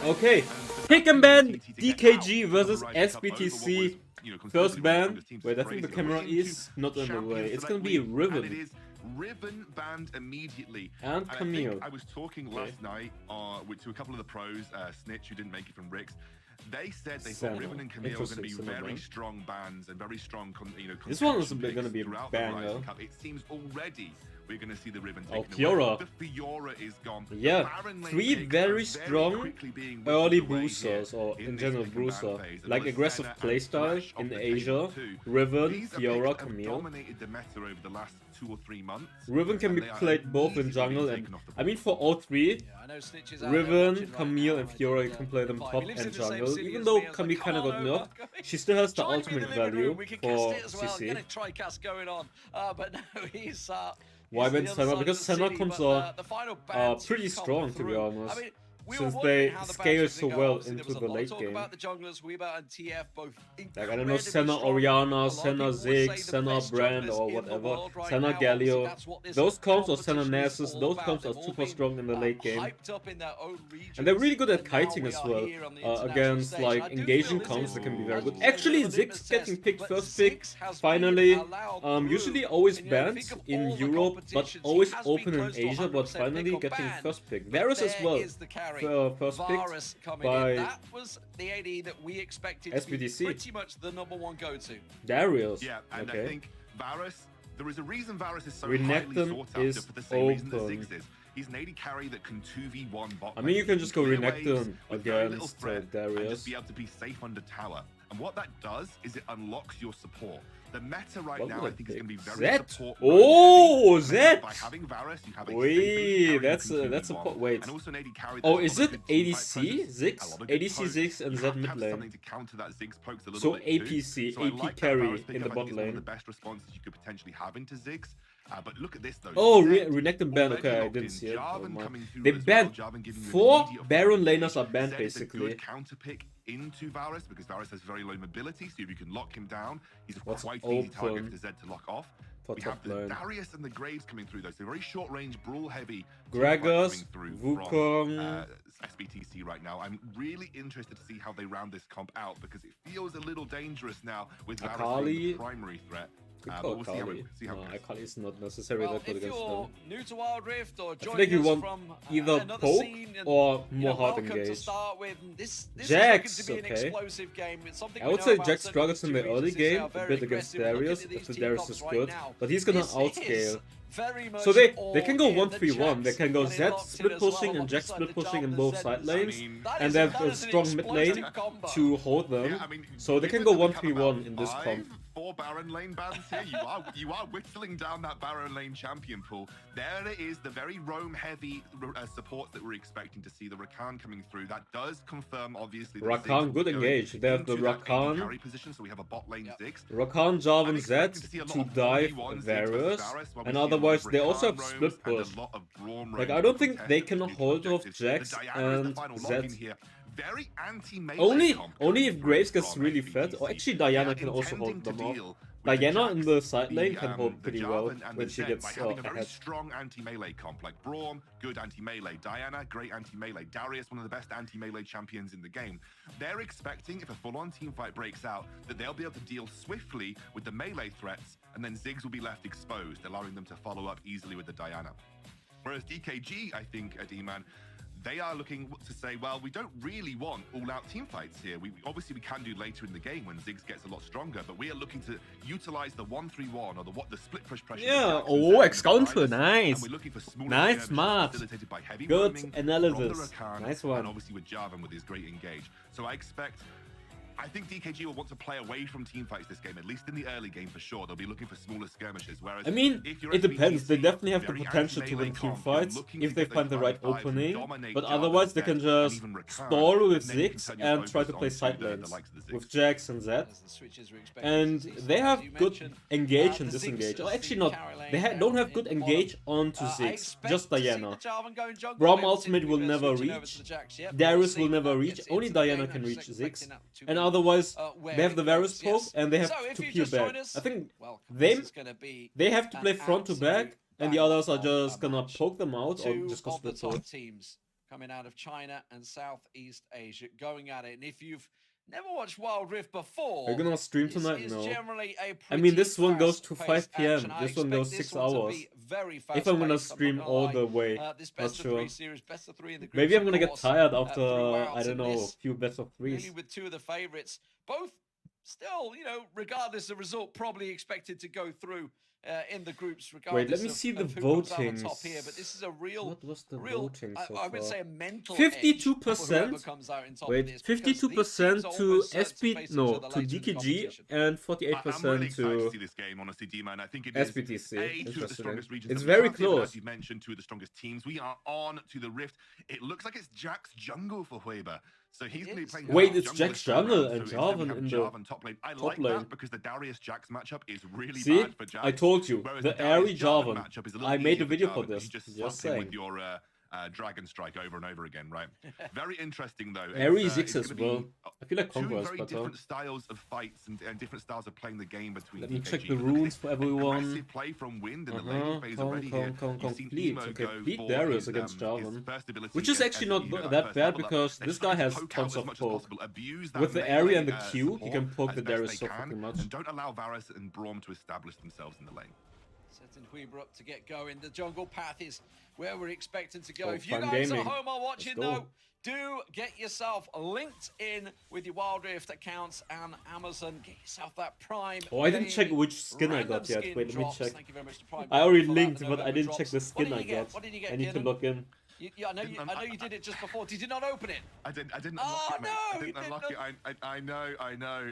Okay, pick and ban DKG versus Sbtc. First ban. Wait, I think the camera is not in the way. It's gonna be Riven. Riven banned immediately. And Camille. I was talking last night to a couple of the pros, Snitch, who didn't make it from Ricks. They said they thought Riven and Camille were going to be very strong bans and very strong, this one is going to be a banger. It seems already we're going to see the Riven Oh, taken Fiora. away. The Fiora is gone. Yeah, three very strong early boosters, or in general booster, like aggressive playstyle in Asia. Riven, Fiora, Camille. Dominated the meta over the last 2 or 3 months. Riven can be played both in jungle and, I mean, for all three, Riven, Camille, and Fiora, you can play them top and jungle. Even though Camille kind of got nerfed, she still has the ultimate value for CC. Why ban Senna? Because Senna comps are pretty strong, to be honest, since they scale so well into the late game. Like, I don't know, Senna Orianna, Senna Ziggs, Senna Brand, or whatever, Senna Galio. Those comps, or Senna Nasus, those comps are super strong in the late game. And they're really good at kiting as well. Against, like, engaging comps, they can be very good. Actually, Ziggs getting picked first pick, finally. Usually always banned in Europe, but always open in Asia, but finally getting first pick. Varus as well. First pick by Sbtc. Pretty much the #1 go-to. Darius. Yeah, and okay. I think Varus, there is a reason Varus is so Renekton highly sought after is for the same reason that open. Ziggs is. He's an AD carry that can 2v1 bot. I mean, you can just go clear Renekton waves with very little against threat and Darius. just be able to be safe under tower. And what that does is it unlocks your support. The meta right now, I think, is going to be very Zed? support. Oh, Zed! By having Varus, you have a Wait, that's a wait. and also an AD carry. Oh, is it ADC Ziggs? ADC Ziggs and Zed mid lane. So APC, AP carry in the bot lane. The best responses you could potentially have into Ziggs. But look at this though. Oh, Renekton ban. Okay, I didn't see it. They banned 4 Baron laners are banned basically. Counter pick into Varus because Varus has very low mobility. So if you can lock him down, he's a What's quite easy target open for Zed to lock off. for We top have the lane? Darius and the Graves coming through though, so very short range, brawl heavy. Gragas, From, Wukong. Sbtc right now. I'm really interested to see how they round this comp out because it feels a little dangerous now with Varus being Akali. the primary threat. Good But call, we'll see how Akali. see how No, it goes. Akali is not necessarily that good If against you're them. new to Wild Rift or I feel joining like you us want from either another poke scene and, or more hard welcome to engage. start with. This Jax, is looking to be okay. an explosive game. It's something I we would know say about Jax Sentinel struggles in the Series. early This is game, how a very bit against aggressive. Look Darius, at these after team Darius comps is right good, now. but he's gonna This is outscale. very much So they all can go in the 1-3-1, they Jax, can go but it Zed locked in split as well pushing and Jax alongside split the pushing in job both that side Zed lanes, does. and they have a strong mid lane to hold them, Yeah, I mean, so they can go 1-3-1 in this comp. 4 Baron lane bans here. You are whittling down that Baron lane champion pool. There it is, the very roam heavy supports that we're expecting to see. The Rakan coming through. That does confirm obviously. That Rakan, Ziggs good will go engage. They have the into that AD Rakan. carry position, so we have a bot lane Ziggs. Rakan, Jarvan, I'm Zed expecting to see a lot to of dive 1v1 Ziggs Varus, versus Varus, while we and see a lot of otherwise they also have Rakan split roams and push. a lot of Braum Like, roams I don't to think contest they those can mutual hold off objectives. Jax The Diana is the and final Zed. lock-in here. Very anti-melee Only comp if coming Graves through gets from really SBTC. fed, or actually Diana They are can also hold intending them to off. deal with Diana in Jax, the side lane can the hold pretty well Jarvan and when the she Zed gets by having a very ahead. strong anti-melee comp, like Braum, good anti-melee, Diana, great anti-melee, Darius, one of the best anti-melee champions in the game. They're expecting, if a full-on team fight breaks out, that they'll be able to deal swiftly with the melee threats, and then Ziggs will be left exposed, allowing them to follow up easily with the Diana. Whereas DKG, I think, D-Man, they are looking to say, well, we don't really want all-out team fights here. Obviously we can do later in the game when Ziggs gets a lot stronger, but we are looking to utilize the 1-3-1 or the split push pressure. Yeah, that Jax oh, and Zed ex-counter, provides, nice. And we're looking for smaller Nice, skirmishes smart. facilitated by heavy Good roaming analysis. from the Rakan, Nice one. and obviously with Jarvan with his great engage. So I think DKG will want to play away from teamfights this game, at least in the early game for sure. They'll be looking for smaller skirmishes. Whereas I mean, if you're it depends. They SBTC, definitely have the very potential to anti-melee win team comp, you're fights looking if to they get find the those right 5v5 and opening, dominate but Jarvan, otherwise they Zed, can and just even Rakan, stall with and then you can Ziggs turn your and try to focus play onto side the lanes likes of the Ziggs. with Jax and Zed. As the switches we're expecting And to see. they So, have as you good mentioned, engage and the Ziggs disengage. as Oh, actually the not. carry lane They down don't have in good the bottom. engage onto I Ziggs, expect just to see the Diana. Jarvan going jungle Braum maybe ultimate will Ziggs never switching over reach. to the Jax. Yeah, Darius we'll see will when never that reach. gets Only into the Diana game. can I'm reach just Ziggs. expecting that to And be, otherwise, where they have the it Varus goes. poke Yes. and they have So to if you peel just back. joined us, I think welcome. they This is gonna be they have to play an front to back, absolute and the banger others are of just a gonna match. poke them out or Two just go of the split push. top teams coming out of China and Southeast Asia, going at it. And if you've never watched Wild Rift before, Are you gonna stream tonight? it's No. generally a I mean, this one goes to fast-paced 5 p.m. action. I This one expect goes this 6 one to hours. be very If I'm gonna fast-paced, I'm not stream gonna all lie. the way, This not best of sure. 3 series, best of 3 in the groups, Maybe I'm of gonna get course, tired after, throughout, I don't and know, a this few best of really 3s. with 2 of the favorites, both still, you know, regardless of result, probably expected to go through in the groups. Regardless Wait, let me see the of who comes out on top votings. here, but this is a real, What was the real, voting so I would far? say a mental 52%? edge for whoever comes out in top of Wait, this, because these 52% teams are to almost certain to SB, face each no, other to later in the DKG, competition. and I'm really 48% excited to to see this game, honestly, D-Man. I think it is SBTC. two of the Interesting. strongest regions. It's that we very have here, but close. As you mentioned, 2 of the strongest teams. We are on to the Rift. It looks like it's Jack's jungle for Hueber. So he's going to be playing. Wait, Jack's it's Jack's this time jungle around, and so instead we Jarvan have in the Jarvan top lane. I like lane. that because the Darius Jax matchup is really See, bad for Jax. I told you, whereas the Darius Airy Jarvan. matchup is a little I made easier a video Jarvan for because this, You just just slap him with saying. your Dragon Strike over and over again, right? Very interesting though. Airy It's, Ziggs it's as gonna well. be I feel like two Conqueror is very better. different styles of fights and different styles of playing the game between Let me DKG. check the But look at runes this for everyone. aggressive play from Wind in the laning phase already here. You've seen Complete. Emo Okay, go beat for Darius his, against his Jarvan. first ability Which is as- actually as, not you know, that first bad level up. because They're this trying guy to has poke tons out as of much as poke. possible, abuse that With the melee, Airy and the Q, he support can poke as the best Darius they so can, fucking much. and don't allow Varus and Braum to establish themselves in the lane. Setting Hueber up to get going. The jungle path is where we're expecting to go. Oh, If you Prime guys Gaming. at home are watching Let's go. though, do get yourself linked in with your Wild Rift accounts and Amazon. Get yourself that Prime. Oh, I didn't check Gaming which skin I random got yet. skin Wait, let me drops. check. Thank you very much to Prime I already for that, linked, the but I November didn't check drops. the What skin did I you get? get. What did you get, I need to Kiernan? log in. I know you did it just before. Did you not open it? I didn't Oh, unlock it, mate. no, I you didn't did unlock not. it. I know.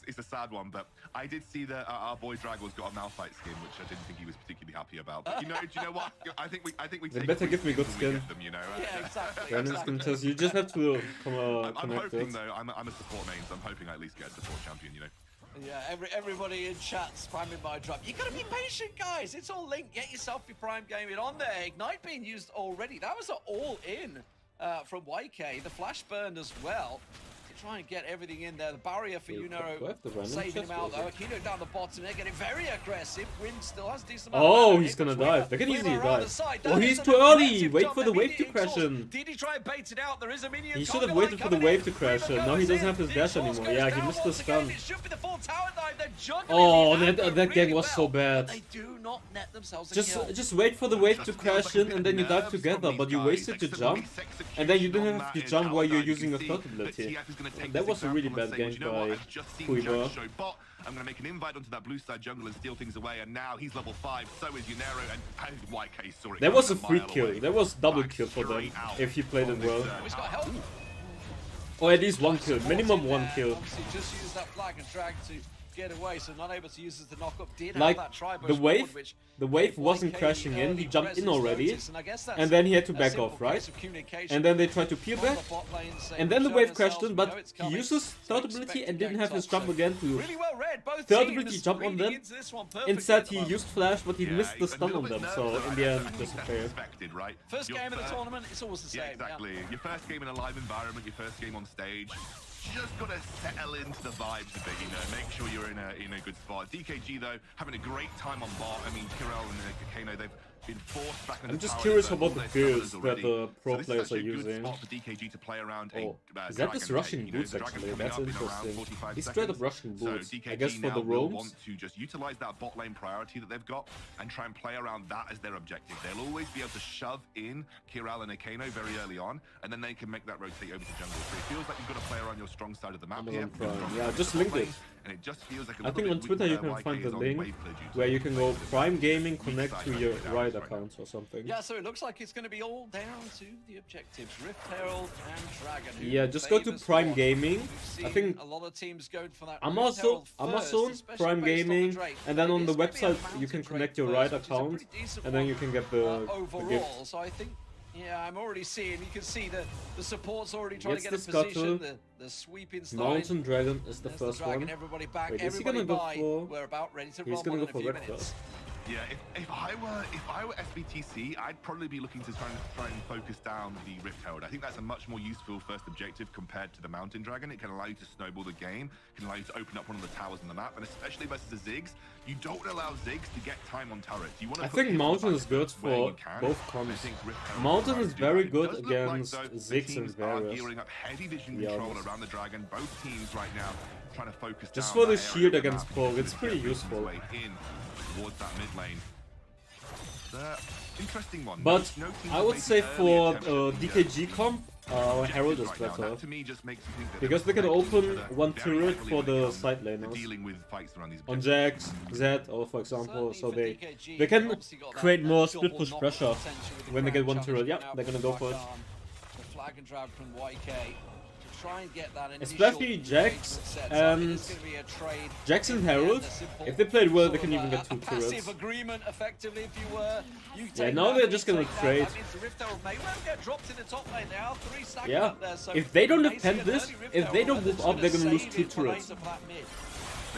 It's a sad one, but I did see that our boy Drago's got a Malphite skin, which I didn't think he was particularly happy about. But do you know what? I think we They take better free give me skins good when we skin. get them, you know. Yeah, exactly. Random exactly. skin test. You just have to I'm connect hoping it. though. I'm a support main, so I'm hoping I at least get a support champion. You know. Yeah, everybody in chat spamming my drop. You gotta be patient, guys. It's all linked. Get yourself your Prime Gaming on there. Ignite being used already. That was an all-in from YK. The flash burn as well to try and get everything in there. The barrier for Do I have the Unero random saving chest him out or though. is Akino down the bottom. They're getting very aggressive. Wind still has decent amount Oh, of he's gonna dive. They can easily Weaver around the dive. side. Oh, That he's is an too early. aggressive Wait jump, for the wave to immediate crash exhaust. in. Did he try and bait it out? There is a minion He should have coming waited line for the coming wave in. to crash Weaver in. Now he goes doesn't in. have his The dash exhaust anymore. goes Yeah, he down missed the once again. stun. It should be the full tower dive. They're juggling Oh, the anger that really gang was so well, bad. but they do not net themselves a kill. Just wait for the wave to crash in and then you dive together, but you wasted your jump. And then you didn't have to jump while you're using a third ability. That was a really bad gank by Hueber. I'm going to make an invite onto that blue side jungle and steal things away, and now he's level 5, so is Unero, and YK saw it. That was a coming free mile kill. away. That was double Back kill for them straight out if he played it on this, well. Oh, he's got help. Or at least one kill, minimum one kill. Obviously, just used that flag and drag to get away, so not able to use it to knock up. Did Like, have that tri-burst the wave, forward, which the wave gave wasn't YK crashing in, early he jumped in presence already, notice, and I guess that's and then he had to a back simple off, right? case of communication And then they tried to peel from back, the bot lane saying, and then the "Show wave yourselves, crashed in, we but know it's he coming, used his so third expect ability to and get didn't have his top." jump So, again to... really well read, both Third teams ability jump on reading them. into this one perfectly Instead at the he moment. used flash, but he Yeah, missed the a stun little on bit them, nervous, so though. in the end, That's just what fair. expected, right? First Your game of the first- tournament, it's always the same. Yeah, exactly. Your first game in a live environment, your first game on stage. Just gotta settle into the vibes a bit, you know. Make sure you're in a good spot. DKG though, having a great time on bot. I mean, Kirel and Kano, they've been forced back into I'm just tower curious with, about all the their builds summoners that already. the pro So this is players are actually a good using. spot for DKG to play around Oh, a is that this dragon Russian tank, you know, boots the dragon's actually? coming That's up in around interesting. 45 He's straight up seconds. Russian So boots. DKG I guess for now the will roams. want to just utilize that bot lane priority that they've got and try and play around that as their objective. They'll always be able to shove in Kiral and Akano very early on, and then they can make that rotate over to jungle. So it feels like you've got to play around your strong side of the map Amazon here. Prime. Strong Yeah, side of just the link top it. lane, and it just feels like a I think little on bit Twitter you weak, can find YK the is on link wave clear due to where the you can play go of the Prime Darius Gaming connect side to of your the Darius Riot right now. account or something. Yeah, so it looks like it's going to be all down to the objectives. Rift Herald and Dragon. Who Yeah, just go to favours Prime what? Gaming. We've I seen think a lot of teams going for that. Rift Amazon, Herald first, Amazon especially Prime based on the Gaming, Drake. and then It on is the gonna be a website you mountain can Drake connect your first, Riot which is a account, pretty decent and then one, you can get the gift. overall. So I think, yeah, I'm already seeing. You can see the support's already trying to Gets get the in position. scuttle. The sweeping slide. Mountain Dragon is the There's first the dragon. one. Everybody back. Wait, is he everybody gonna go by. for- We're about ready to He's rumble gonna in go a for few red minutes. first. Yeah, if I were SBTC, I'd probably be looking to try and focus down the Rift Herald. I think that's a much more useful first objective compared to the Mountain Dragon. It can allow you to snowball the game, can allow you to open up one of the towers on the map, and especially versus the Ziggs, you don't allow Ziggs to get time on turrets. You want to I think Mountain is good for both comps. Mountain is very good against Ziggs and Varus. Gearing up heavy vision control around the dragon. Both teams right now trying to focus just down for the that shield area against Pogue, it's pretty useful. In towards that mid lane. Interesting one. But no I would say for DKG comp, Herald is better. That to me just makes you think that Because they can open one turret for the side laners. dealing with fights around these On Jax, Zed, or for example, so they can create more split push pressure when they get one turret. Yeah, they're gonna go for it. The flag and drag from YK to try and get that Especially Jax and Jax and Herald. If they played well, they can even get two turrets. Passive agreement, effectively, if you were. Yeah, now they're just gonna trade. That means the Rift Herald may well get dropped in the top lane now. 3 stacking Yeah, up there, so if they don't they see defend an this, early Rift if they Herald, don't move up, they're gonna lose save 2 it for turrets. later for that mid.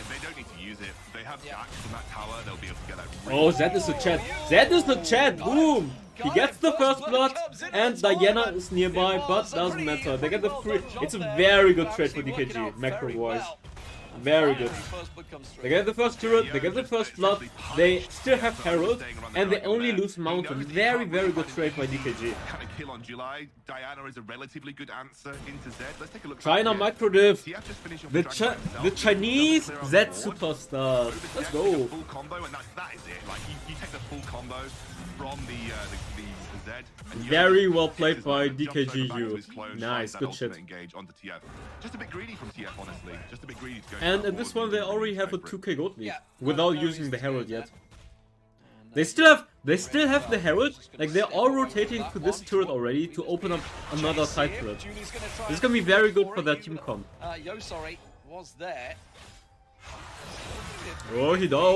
they don't need to use it. They have Jax in that tower. They'll be able to get that. Oh, Zed is the chat. Zed is the chat. Boom! He gets the first blood, and Diana is nearby, but doesn't matter. They get the free. It's a very good trade for DKG, macro-wise. Very good. They get the first turret, they get the first blood, they still have Herald, and they only lose Mountain. Very, very good trade by DKG. Kind of kill on July. Diana is a relatively good answer into Zed. Let's take a look. China back micro div. here. TF just finished off The Dragon himself. the Chinese Clear on Z the board. superstars. Let's go. Full combo, and that is it. Like you take the full combo from the Z. And Very well played by jumps over back to DKGU. his clone, Nice, tries that good shit. ultimate engage onto TF. Just a bit greedy from TF, honestly. Just a bit greedy to go. And for in that this board one they and already have a go for it. 2k gold lead, Yeah, without no using the reason to Herald do yet. that. And They still have the Herald, like they're all rotating to this turret already to open up another side turret. This is gonna be very good for their team comp. Yo, sorry, was there. Oh,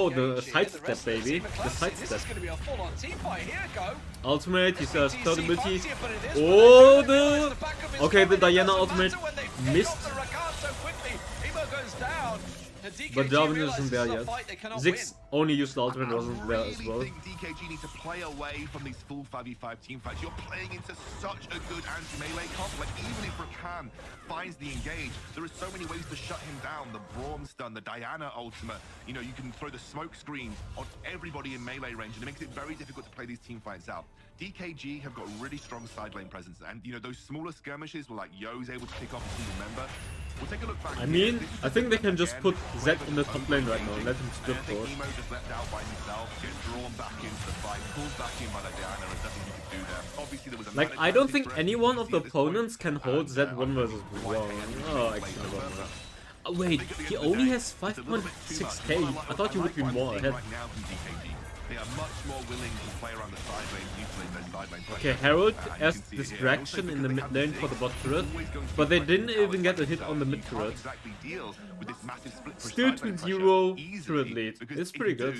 the sidestep, baby. The This sidestep. is going to be a full-on team fight. Here we go. Ultimate, he says third ability. Fancy it, but it is Oh, what it is. the... The back of his Okay, the line, it Diana doesn't ultimate matter when they pick missed. off the Rakan so quickly. Emo goes down. And DKG But Jarvan realizes isn't there this is a yet. fight they cannot Ziggs only used the ultimate, I wasn't there as really well. think DKG needs to play away from these full 5v5 team fights. You're playing into such a good anti-melee comp. Like, even if Rakan finds the engage, there are so many ways to shut him down. The Braum stun, the Diana ultimate. You know, you can throw the smoke screen on everybody in melee range, and it makes it very difficult to play these team fights out. DKG have got really strong side lane presence, and you know, those smaller skirmishes where like Yo's able to pick off a single member. We'll take a look back. I mean, I think they can just put Zed in the top lane right now and let him strip I think forward. Emo just left out by himself, gets drawn back into the fight, pulled back in by the Diana, there's nothing you can do there. Obviously, there was a Like, I don't think any one of the opponents can hold Zed 1 versus 1. Oh, actually, no. Oh, wait, he only has 5.6k. I thought he would be more ahead. Right now from DKG. They are much more willing to play around the side lane, utilizing their side lane. Okay, Herald as distraction in the mid lane for the bot turret, but they didn't even get a hit on the mid turret. Still 2-0 turret lead. It's pretty good.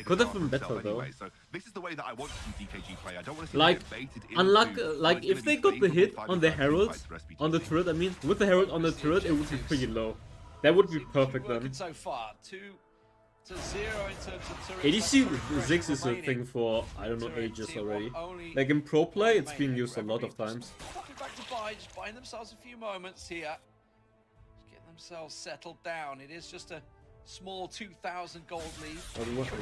Could have been better though. So this is the way that I want to see DKG play. I don't want to see Like, them get baited into like if they got the hit on the Herald, fights for SBTC. on the turret, I mean, with the Herald on the turret, it would be pretty low. That would be perfect then. Working so far, 2-0 in terms of turrets. ADC That's Ziggs is a remaining. thing for, I don't know, Turret ages tier already. one only Like in pro play, it's been remaining. used a lot of Referee times. popping back to buy, just buying themselves a few moments here. Just getting themselves settled down. It is just a small 2,000 gold lead.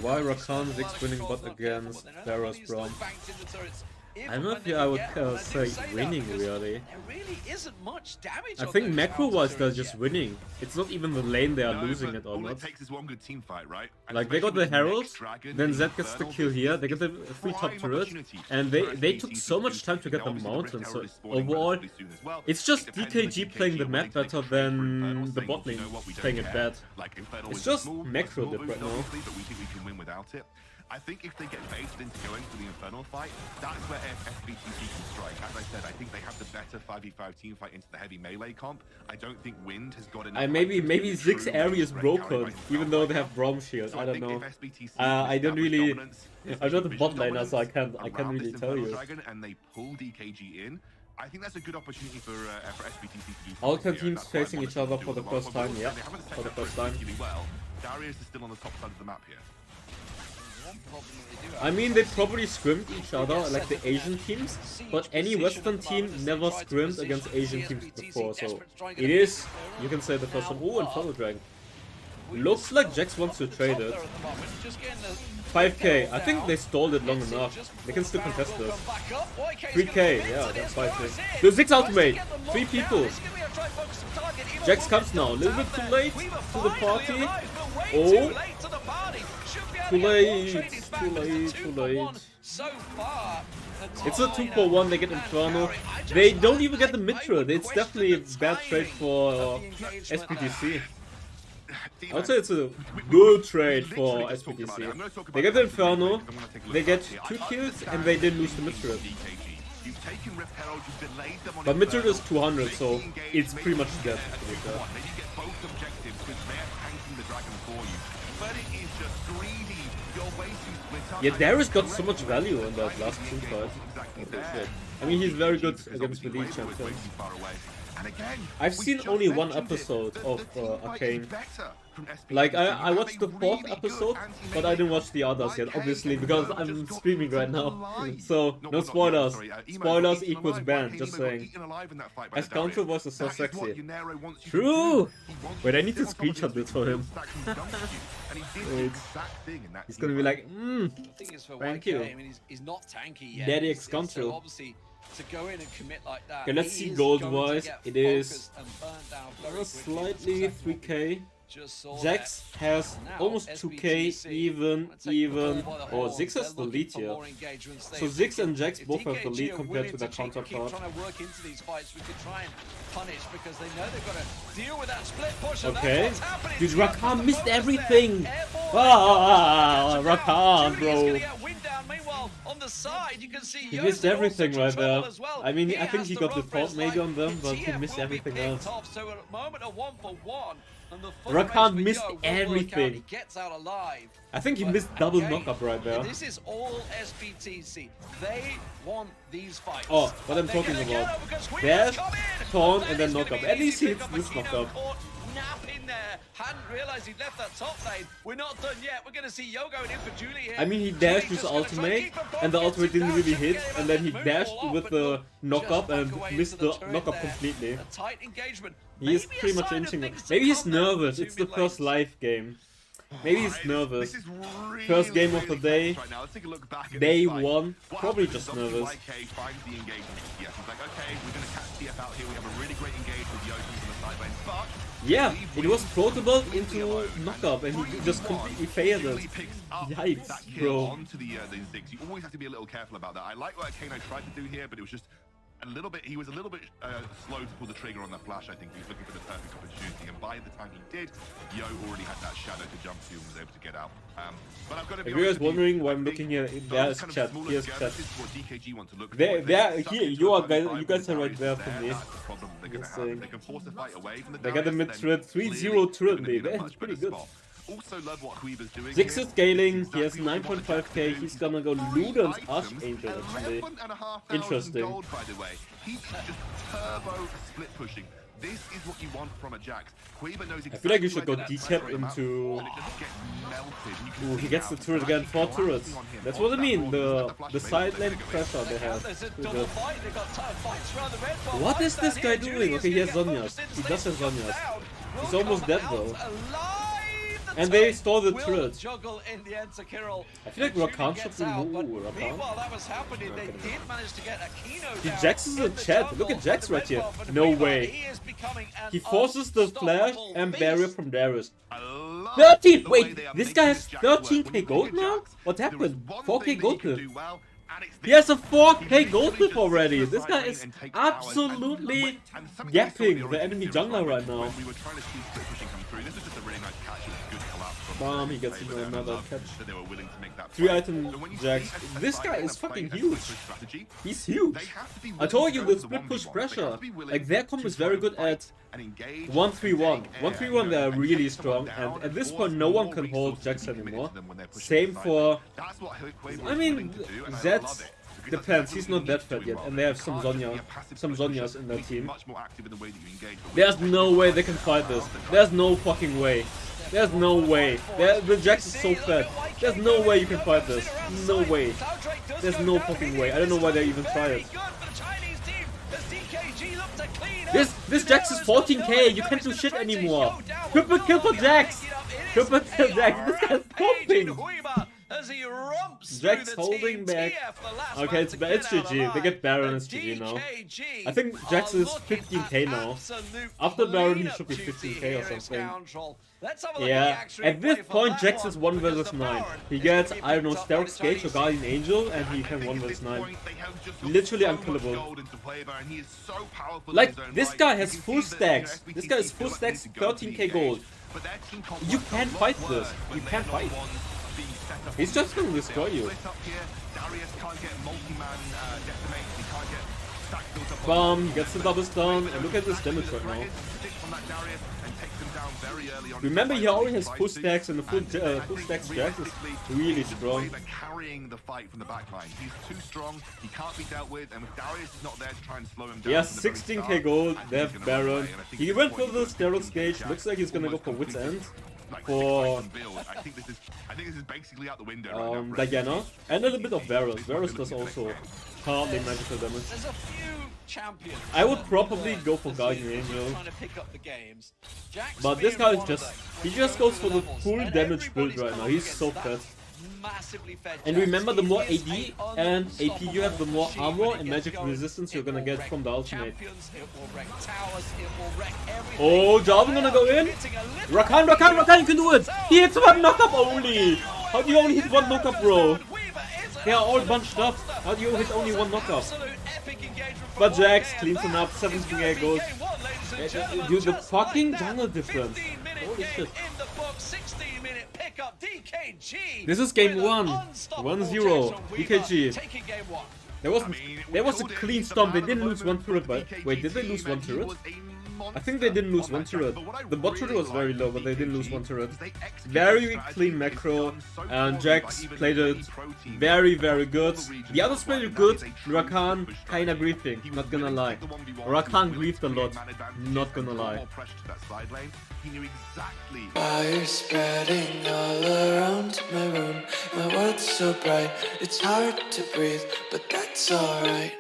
Why Rakan Ziggs winning bot against Varus Braum? I don't know if I would say winning really. There really isn't much damage. I on think those macro-wise counter they're turrets just yet. winning. It's not even the lane they are No, losing but it or all not. it takes is one good team fight, right? And Like they got the especially with Herald, Next Dragon, then the Zed gets the Infernal kill here, they get the is free top prime turret, opportunity and for they SBTC took so much time to get the Obviously, mountain, Rift so Herald is spawning overall, relatively soon as well. it's just It depends on DKG DKG playing the and map when they better take trade for than Infernal, the saying, bot lane "You know what, we don't playing it care." bad. Like, Infernal It's is a just small macro dip boost, right now. obviously, but we think we can win without it. I think if they get baited into going for the Infernal fight, that's where SBTC can strike. As I said, I think they have the better 5v5 team fight into the heavy melee comp. I don't think Wind has got enough. Maybe Ziggs true area is red broken, carry by even himself though right they now. have Braum shield. So I don't think know. if SBTC I don't establish really. dominance, I'm not a vision bot laner, so I dominance can't around really this tell Infernal you. Dragon, and they pull DKG in. I think that's a good opportunity for SBTC to do. All something 10 here, teams and that's what I facing wanted each them other to for do the as well. first But time, also, yeah, they haven't set for the up first it time. particularly well. Darius is still on the top side of the map here. one problem that they do I mean, they probably scrimmed each other, like the Asian teams, but any Western team never scrimmed against Asian teams before, so it is, you can say, the first one. Oh, and Follow Dragon. Looks like Jax wants to trade it. 5k, I think they stalled it long enough. They can still contest this. 3k, yeah, that's 5k. The Ziggs ultimate! 3 people. Jax comes now, a little bit too late to the party. Oh, too late. It's a 2-for-1, they get Inferno. They don't even get the mid-trade. It's definitely a bad trade for Sbtc. I would say it's a good trade for Sbtc. They get the Inferno, they get 2 kills, and they didn't lose the mid-trade. But mid-trade is 200, so it's pretty much dead. Yeah, Darius got so much value in that last team fight. I mean, he's very good against the lead champions. I've seen only 1 episode of Arcane. Like, I watched the 4th episode, but I didn't watch the others yet, obviously, because I'm streaming right now. So, no spoilers. Spoilers equals ban, just saying. As counter voice is so sexy. True! Wait, I need to screenshot this for him. Wait. He's gonna be like, thank you. He's not tanky yet. Daddy X control. To go in and commit like that. Okay, let's see gold wise. It is slightly 3k. Jax has almost 2k, even, or Ziggs has the lead here. So Ziggs and Jax both have the lead compared to their counterpart. Okay, dude, Rakan missed everything! Ah, Rakan, bro. He missed everything right there. I mean, I think he got the fault maybe on them, but he missed everything else. Rakan missed everything. I think he missed double knockup right there. This is all Sbtc. They want these fights. Oh, what I'm talking about. Dash, taunt, and then knockup. At least he hits this knockup. Hadn't realized he'd left that top lane. We're not done yet. We're gonna see Yo going in for Julie here. I mean, he dashed his ultimate, and the ultimate didn't really hit, and then he dashed with the knockup and missed the knockup completely. He is pretty much inching. Maybe he's nervous. It's the first live game. Maybe he's nervous. First game of the day. Day 1. Probably just nervous. Yeah, it was protable into knockup and he just completely failed it. Yikes, bro. You always have to be a little careful about that. I like what Kano tried to do here, but it was just a little bit, he was a little bit slow to pull the trigger on the flash. I think he was looking for the perfect opportunity, and by the time he did, Yo already had that shadow to jump to and was able to get out. But I've got to be if you guys wondering why I'm looking here, there's chat. Here's chat. There, here, you guys are right there for me. They got a mid-thread 3-0 turret, that's pretty good. Also love what Weaver's doing. Ziggs is scaling, he has 9.5k, he's gonna go Luden's Archangel actually. Interesting. Gold, by the way. He's just turbo split pushing. This is what you want from a Jax. Weaver knows exactly. I feel like you should go decap into... Ooh, he gets the turret again, 4 turrets. That's what I mean, the side lane pressure they have. What is this guy doing? Okay, he has Zhonya's. He does have Zhonya's. He's almost dead though. And they stole the turret. I feel like Rakan should remove Rakan. He Jax is in chat. Look at Jax right here. No way. He forces the flash and barrier from Darius. 13! Wait, this guy has 13k gold now? What happened? 4k gold clip. He has a 4k gold clip already. This guy is absolutely yapping the enemy jungler right now. Bam, he gets another catch. 3 item Jax. This guy is fucking huge. He's huge. I told you the split push pressure. Like their comp is very good at 1-3-1. 1-3-1 they are really strong, and at this point no one can hold Jax anymore. Same for... I mean, Zed's... Depends, he's not that fat yet, and they have some Zhonyas in their team. There's no way they can fight this. There's no fucking way. There's no way. The Jax is so fat. There's no way you can fight this. No way. There's no fucking way. I don't know why they even try it. This Jax is 14k. You can't do shit anymore. Triple kill for Jax. Triple kill Jax. This guy's pumping. Jax holding back. Okay, it's GG. They get Baron, it's GG now. I think Jax is 15k now. After Baron, he should be 15k or something. Yeah, at this point, Jax is 1 vs 9. He gets, I don't know, Stark's Gage or Guardian Angel, and he can 1 vs 9. Literally unkillable. Like, this guy has full stacks. This guy is full stacks, 13k gold. You can't fight this. You can't fight. He's just gonna destroy you. Bomb, gets the double stun, and look at this damage right now. Remember, he already has full stacks, and the full stacks Jax is really strong. Carrying the fight from the backline. He's too strong, he can't be dealt with, and with Darius is not there to try and slow him down. He has 16k gold, they have Baron. He went for the Sterox Gage, looks like he's gonna go for Wit's End. For I think this is basically out the window right now. Diana, and a little bit of Varus. Varus does also hardly magical damage. There's a few champions. I would probably go for Guardian Angel. But this guy is he just goes for the full damage build right now. He's so fat. And remember, the more AD and AP you have, the more armor and magic resistance you're gonna get from the ultimate. Oh, Jarvan gonna go in? Rakan, you can do it! He hits 1 knockup only! How do you only hit 1 knockup, bro? They are all bunched up. How do you hit only 1 knockup? But Jax cleans him up, 17k gold. Dude, the fucking jungle difference. Holy shit. This is game 1. 1-0. DKG. There was a clean stomp. They didn't lose 1 turret, but wait, did they lose 1 turret? I think they didn't lose 1 turret. The bot turret was very low, but they didn't lose 1 turret. Very clean macro, and Jax played it very, very good. The others played it good. Rakan kinda griefing, not gonna lie. Rakan griefed a lot, not gonna lie. Fire spreading all around my room. My world's so bright, it's hard to breathe, but that's alright.